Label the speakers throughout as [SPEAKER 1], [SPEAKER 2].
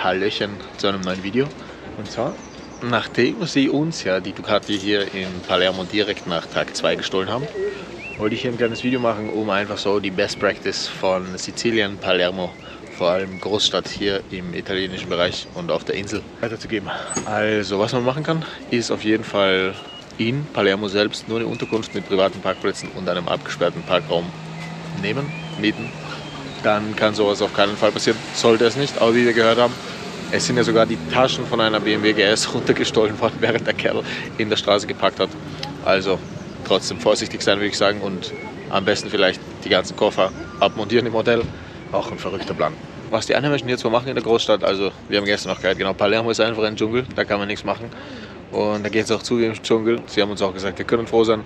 [SPEAKER 1] Hallöchen zu einem neuen Video. Und zwar, nachdem sie uns ja die Ducati hier in Palermo direkt nach Tag 2 gestohlen haben, wollte ich hier ein kleines Video machen, um einfach so die Best Practice von Sizilien, Palermo, vor allem Großstadt hier im italienischen Bereich und auf der Insel weiterzugeben. Also was man machen kann, ist auf jeden Fall in Palermo selbst nur eine Unterkunft mit privaten Parkplätzen und einem abgesperrten Parkraum nehmen, mieten. Dann kann sowas auf keinen Fall passieren, sollte es nicht, aber wie wir gehört haben, es sind ja sogar die Taschen von einer BMW GS runtergestohlen worden, während der Kerl in der Straße geparkt hat. Also trotzdem vorsichtig sein, würde ich sagen, und am besten vielleicht die ganzen Koffer abmontieren im Hotel. Auch ein verrückter Plan. Was die Einheimischen jetzt so machen in der Großstadt, also wir haben gestern noch gehört, genau, Palermo ist einfach ein Dschungel, da kann man nichts machen. Und da geht es auch zu wie im Dschungel. Sie haben uns auch gesagt, wir können froh sein,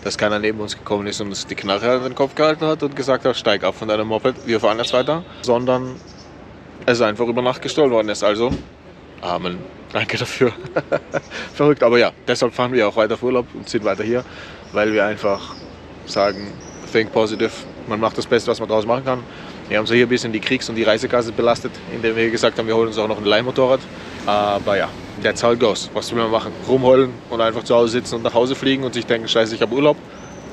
[SPEAKER 1] dass keiner neben uns gekommen ist und uns die Knarre an den Kopf gehalten hat und gesagt hat, steig ab von deinem Moped, wir fahren jetzt weiter. Sondern es einfach über Nacht gestohlen worden ist. Also, Amen. Danke dafür. Verrückt, aber ja, deshalb fahren wir auch weiter auf Urlaub und sind weiter hier, weil wir einfach sagen, think positive, man macht das Beste, was man daraus machen kann. Wir haben so hier ein bisschen die Kriegs- und die Reisekasse belastet, indem wir gesagt haben, wir holen uns auch noch ein Leihmotorrad. Aber ja, that's how it goes. Was will man machen? Rumheulen und einfach zu Hause sitzen und nach Hause fliegen und sich denken, scheiße, ich habe Urlaub.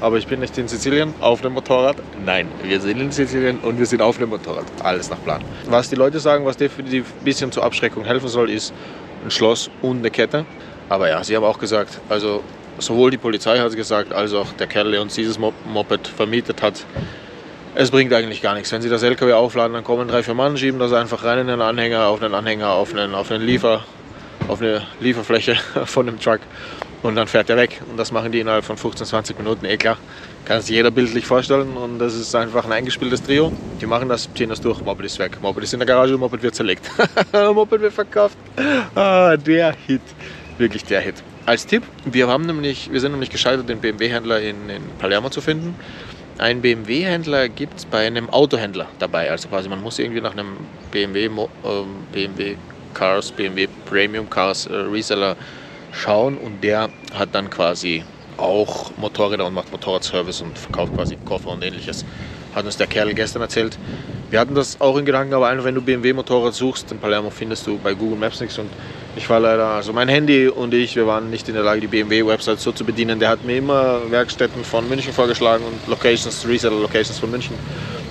[SPEAKER 1] Aber ich bin nicht in Sizilien auf dem Motorrad. Nein, wir sind in Sizilien und wir sind auf dem Motorrad. Alles nach Plan. Was die Leute sagen, was definitiv ein bisschen zur Abschreckung helfen soll, ist ein Schloss und eine Kette. Aber ja, sie haben auch gesagt, also sowohl die Polizei hat es gesagt, als auch der Kerl, der uns dieses Moped vermietet hat, es bringt eigentlich gar nichts. Wenn sie das LKW aufladen, dann kommen 3-4 Mann, schieben das einfach rein in den Anhänger, auf eine Lieferfläche von dem Truck und dann fährt er weg. Und das machen die innerhalb von 15-20 Minuten, klar. Kann sich jeder bildlich vorstellen und das ist einfach ein eingespieltes Trio. Die machen das, ziehen das durch, Moped ist weg. Moped ist in der Garage, Moped wird zerlegt. Moped wird verkauft. Ah, der Hit. Wirklich der Hit. Als Tipp, wir sind nämlich gescheitert, den BMW-Händler in Palermo zu finden. Ein BMW-Händler gibt es bei einem Autohändler dabei. Also quasi man muss irgendwie nach einem BMW Premium Cars Reseller schauen und der hat dann quasi auch Motorräder und macht Motorradservice und verkauft quasi Koffer und ähnliches. Hat uns der Kerl gestern erzählt. Wir hatten das auch in Gedanken, aber einfach wenn du BMW-Motorrad suchst, in Palermo findest du bei Google Maps nichts und ich war leider, also mein Handy und wir waren nicht in der Lage, die BMW-Website so zu bedienen. Der hat mir immer Werkstätten von München vorgeschlagen und Locations, Reseller-Locations von München.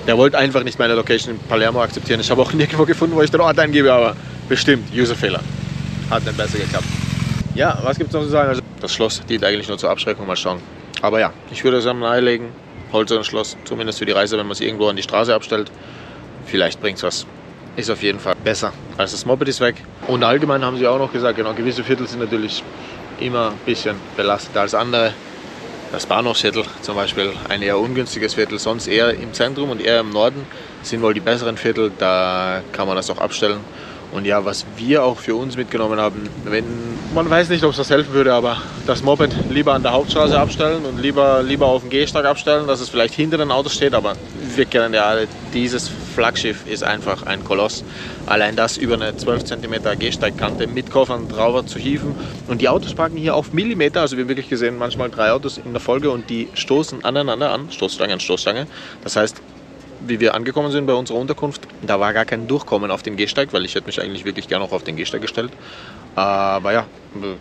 [SPEAKER 1] Der wollte einfach nicht meine Location in Palermo akzeptieren. Ich habe auch nirgendwo gefunden, wo ich den Ort eingebe, aber bestimmt, Userfehler. Hat dann besser geklappt. Ja, was gibt es noch zu sagen? Also, das Schloss dient eigentlich nur zur Abschreckung, mal schauen. Aber ja, ich würde es am nahelegen, holt so ein Schloss, zumindest für die Reise, wenn man es irgendwo an die Straße abstellt. Vielleicht bringt es was. Ist auf jeden Fall besser als das Moped ist weg. Und allgemein haben sie auch noch gesagt, genau, gewisse Viertel sind natürlich immer ein bisschen belasteter als andere. Das Bahnhofsviertel zum Beispiel, ein eher ungünstiges Viertel, sonst eher im Zentrum und eher im Norden sind wohl die besseren Viertel, da kann man das auch abstellen. Und ja, was wir auch für uns mitgenommen haben, wenn man weiß nicht, ob es das helfen würde, aber das Moped lieber an der Hauptstraße abstellen und lieber auf dem Gehsteig abstellen, dass es vielleicht hinter den Autos steht, aber wir kennen ja alle, dieses Flaggschiff ist einfach ein Koloss. Allein das über eine 12 cm Gehsteigkante mit Koffern drauf zu hieven und die Autos parken hier auf Millimeter, also wir haben wirklich gesehen, manchmal 3 Autos in der Folge und die stoßen aneinander an, Stoßstange an Stoßstange, das heißt, wie wir angekommen sind bei unserer Unterkunft, da war gar kein Durchkommen auf den Gehsteig, weil ich hätte mich eigentlich wirklich gerne auch auf den Gehsteig gestellt. Aber ja,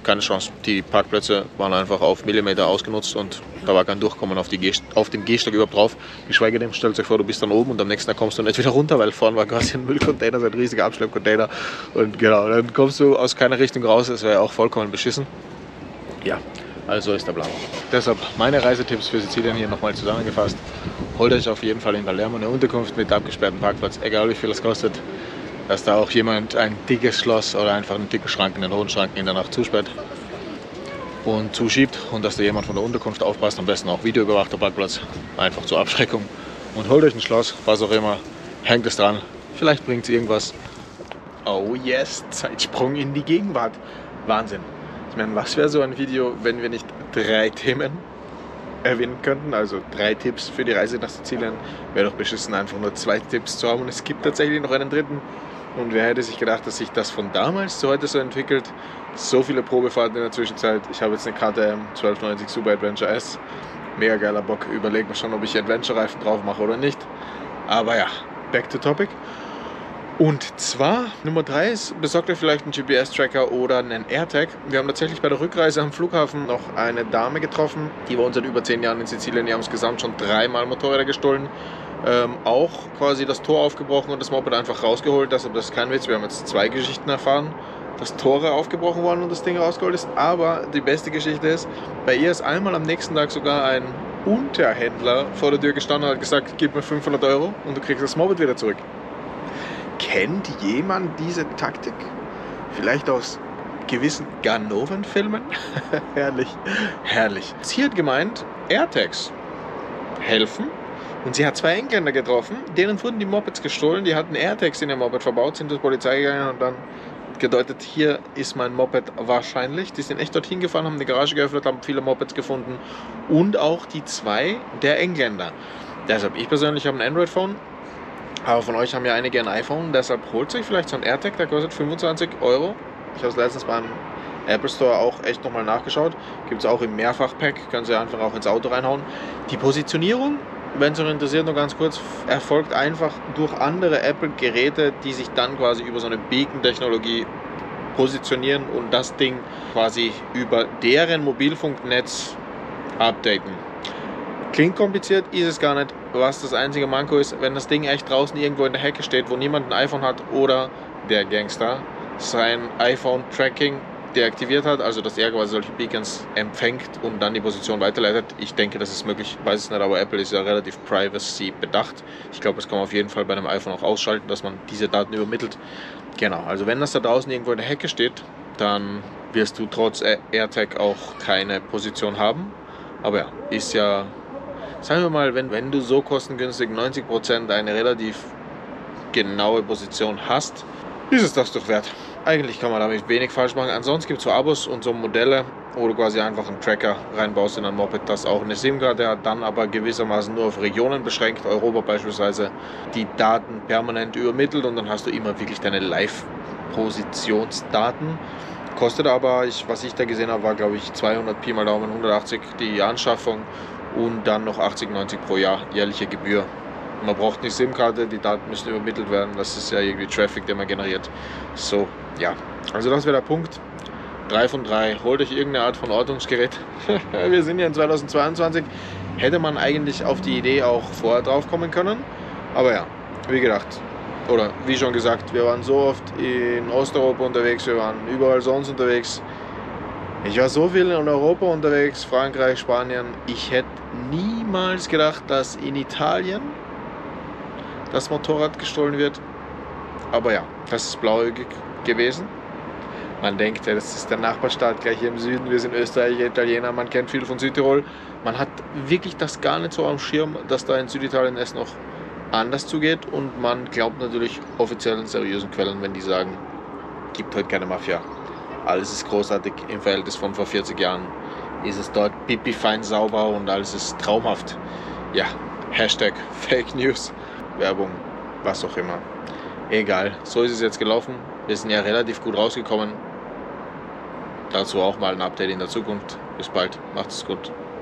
[SPEAKER 1] keine Chance. Die Parkplätze waren einfach auf Millimeter ausgenutzt und da war kein Durchkommen auf den Gehsteig überhaupt drauf. Geschweige denn, stellt euch vor, du bist dann oben und am nächsten Tag kommst du nicht wieder runter, weil vorne war quasi ein Müllcontainer, so ein riesiger Abschleppcontainer. Und genau, dann kommst du aus keiner Richtung raus, das wäre ja auch vollkommen beschissen. Ja, also ist der Plan. Deshalb meine Reisetipps für Sizilien hier nochmal zusammengefasst. Holt euch auf jeden Fall in Palermo eine Unterkunft mit abgesperrtem Parkplatz, egal wie viel es kostet. Dass da auch jemand ein dickes Schloss oder einfach einen dicken Schrank, einen hohen Schrank in der Nacht zusperrt und zuschiebt und dass da jemand von der Unterkunft aufpasst, am besten auch videoüberwachter Parkplatz, einfach zur Abschreckung. Und holt euch ein Schloss, was auch immer, hängt es dran, vielleicht bringt es irgendwas. Oh yes, Zeitsprung in die Gegenwart. Wahnsinn. Ich meine, was wäre so ein Video, wenn wir nicht 3 Themen erwähnen könnten, also 3 Tipps für die Reise nach Sizilien. Wäre doch beschissen, einfach nur 2 Tipps zu haben und es gibt tatsächlich noch einen dritten. Und wer hätte sich gedacht, dass sich das von damals zu heute so entwickelt? So viele Probefahrten in der Zwischenzeit. Ich habe jetzt eine KTM 1290 Super Adventure S. Mega geiler Bock. Überlege mir schon, ob ich Adventure-Reifen drauf mache oder nicht. Aber ja, back to topic. Und zwar, Nummer 3 ist, besorgt euch vielleicht einen GPS-Tracker oder einen AirTag. Wir haben tatsächlich bei der Rückreise am Flughafen noch eine Dame getroffen, die bei uns seit über 10 Jahren in Sizilien, die haben insgesamt schon 3-mal Motorräder gestohlen. Auch quasi das Tor aufgebrochen und das Moped einfach rausgeholt. Das ist kein Witz, wir haben jetzt 2 Geschichten erfahren, dass Tore aufgebrochen wurden und das Ding rausgeholt ist. Aber die beste Geschichte ist, bei ihr ist einmal am nächsten Tag sogar ein Unterhändler vor der Tür gestanden und hat gesagt, gib mir 500 € und du kriegst das Moped wieder zurück. Kennt jemand diese Taktik? Vielleicht aus gewissen Ganoven-Filmen? Herrlich, herrlich. Sie hat gemeint, AirTags helfen. Und sie hat 2 Engländer getroffen, denen wurden die Mopeds gestohlen. Die hatten AirTags in ihr Moped verbaut, sind zur Polizei gegangen und dann gedeutet, hier ist mein Moped wahrscheinlich. Die sind echt dorthin gefahren, haben die Garage geöffnet, haben viele Mopeds gefunden. Und auch die 2 der Engländer. Deshalb, ich persönlich habe ein Android-Phone. Aber von euch haben ja einige ein iPhone, deshalb holt sich vielleicht so ein AirTag, der kostet 25 €. Ich habe es letztens beim Apple Store auch echt nochmal nachgeschaut. Gibt es auch im Mehrfach-Pack, können Sie einfach auch ins Auto reinhauen. Die Positionierung, wenn es euch interessiert, nur ganz kurz, erfolgt einfach durch andere Apple-Geräte, die sich dann quasi über so eine Beacon-Technologie positionieren und das Ding quasi über deren Mobilfunknetz updaten. Klingt kompliziert, ist es gar nicht. Was das einzige Manko ist, wenn das Ding echt draußen irgendwo in der Hecke steht, wo niemand ein iPhone hat oder der Gangster sein iPhone-Tracking deaktiviert hat, also dass er quasi solche Beacons empfängt und dann die Position weiterleitet. Ich denke, das ist möglich, weiß es nicht, aber Apple ist ja relativ privacy bedacht. Ich glaube, das kann man auf jeden Fall bei einem iPhone auch ausschalten, dass man diese Daten übermittelt. Genau, also wenn das da draußen irgendwo in der Hecke steht, dann wirst du trotz AirTag auch keine Position haben. Aber ja, ist ja, sagen wir mal, wenn du so kostengünstig 90% eine relativ genaue Position hast, ist es das doch wert. Eigentlich kann man damit wenig falsch machen. Ansonsten gibt es so Abos und so Modelle, wo du quasi einfach einen Tracker reinbaust in ein Moped, das auch eine SIM-Karte hat, dann aber gewissermaßen nur auf Regionen beschränkt, Europa beispielsweise, die Daten permanent übermittelt und dann hast du immer wirklich deine Live-Positionsdaten. Kostet aber, was ich da gesehen habe, war glaube ich 200 Pi mal Daumen, 180 die Anschaffung und dann noch 80, 90 pro Jahr jährliche Gebühr. Man braucht eine SIM-Karte, die Daten müssen übermittelt werden, das ist ja irgendwie Traffic, den man generiert. So, ja, also das wäre der Punkt. 3 von 3, holt euch irgendeine Art von Ortungsgerät. Wir sind ja in 2022, hätte man eigentlich auf die Idee auch vorher drauf kommen können. Aber ja, wie gedacht, oder wie schon gesagt, wir waren so oft in Osteuropa unterwegs, wir waren überall sonst unterwegs. Ich war so viel in Europa unterwegs, Frankreich, Spanien. Ich hätte niemals gedacht, dass in Italien das Motorrad gestohlen wird. Aber ja, das ist blauäugig gewesen. Man denkt, ja, das ist der Nachbarstaat gleich hier im Süden. Wir sind Österreicher, Italiener, man kennt viel von Südtirol. Man hat wirklich das gar nicht so am Schirm, dass da in Süditalien es noch anders zugeht. Und man glaubt natürlich offiziellen, seriösen Quellen, wenn die sagen, gibt heute keine Mafia. Alles ist großartig im Verhältnis von vor 40 Jahren. Ist es dort pipi fein sauber und alles ist traumhaft. Ja, Hashtag Fake News, Werbung, was auch immer. Egal, so ist es jetzt gelaufen. Wir sind ja relativ gut rausgekommen. Dazu auch mal ein Update in der Zukunft. Bis bald, macht es gut.